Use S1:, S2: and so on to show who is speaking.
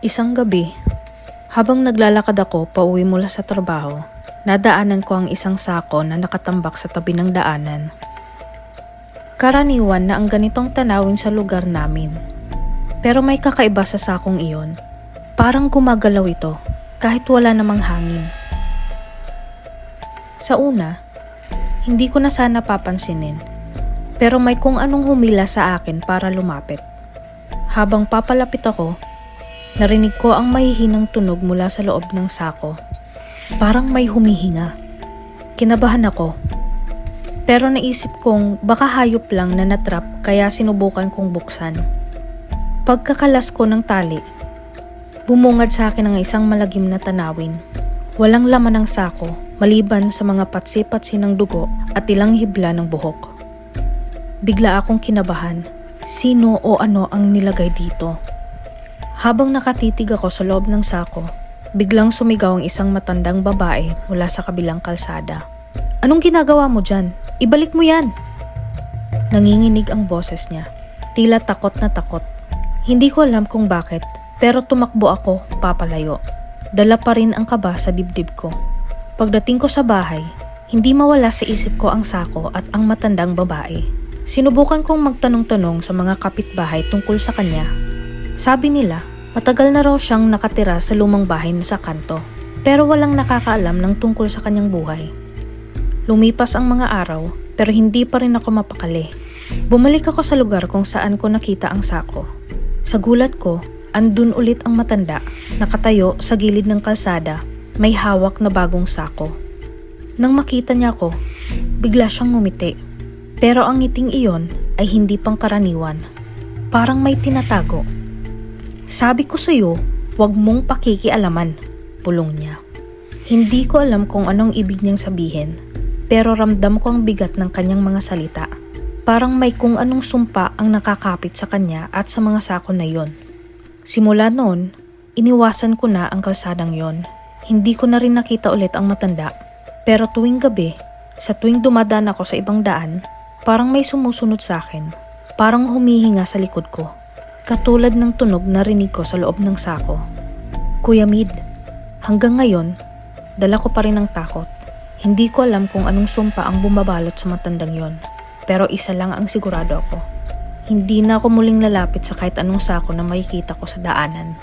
S1: Isang gabi, habang naglalakad ako pauwi mula sa trabaho, nadaanan ko ang isang sako na nakatambak sa tabi ng daanan. Karaniwan na ang ganitong tanawin sa lugar namin. Pero may kakaiba sa sakong iyon. Parang gumagalaw ito kahit wala namang hangin. Sa una, hindi ko na sana papansinin. Pero may kung anong humila sa akin para lumapit. Habang papalapit ako, narinig ko ang mahihinang tunog mula sa loob ng sako. Parang may humihinga. Kinabahan ako. Pero naisip kong baka hayop lang na natrap kaya sinubukan kong buksan. Pagkakalas ko ng tali, bumungad sa akin ang isang malagim na tanawin. Walang laman ng sako maliban sa mga patsi-patsi ng dugo at ilang hibla ng buhok. Bigla akong kinabahan. Sino o ano ang nilagay dito? Habang nakatitig ako sa loob ng sako, biglang sumigaw ang isang matandang babae mula sa kabilang kalsada. "Anong ginagawa mo dyan? Ibalik mo yan!" Nanginginig ang boses niya. Tila takot na takot. Hindi ko alam kung bakit, pero tumakbo ako papalayo. Dala pa rin ang kaba sa dibdib ko. Pagdating ko sa bahay, hindi mawala sa isip ko ang sako at ang matandang babae. Sinubukan kong magtanong-tanong sa mga kapitbahay tungkol sa kanya. Sabi nila, matagal na raw siyang nakatira sa lumang bahay na sa kanto, pero walang nakakaalam ng tungkol sa kanyang buhay. Lumipas ang mga araw, pero hindi pa rin ako mapakali. Bumalik ako sa lugar kung saan ko nakita ang sako. Sa gulat ko, andun ulit ang matanda, nakatayo sa gilid ng kalsada, may hawak na bagong sako. Nang makita niya ako, bigla siyang ngumiti. Pero ang ngiting iyon ay hindi pangkaraniwan. Parang may tinatago. "Sabi ko sa'yo, huwag mong pakikialaman," pulong niya. Hindi ko alam kung anong ibig niyang sabihin, pero ramdam ko ang bigat ng kanyang mga salita. Parang may kung anong sumpa ang nakakapit sa kanya at sa mga sako na yon. Simula noon, iniwasan ko na ang kalsadang yon. Hindi ko na rin nakita ulit ang matanda. Pero tuwing gabi, sa tuwing dumadaan ako sa ibang daan, parang may sumusunod sa akin. Parang humihinga sa likod ko. Katulad ng tunog na rinig ko sa loob ng sako. Kuya Mid, hanggang ngayon, dala ko pa rin ang takot. Hindi ko alam kung anong sumpa ang bumabalot sa matandang yon. Pero isa lang ang sigurado ako. Hindi na ako muling lalapit sa kahit anong sako na makikita ko sa daanan.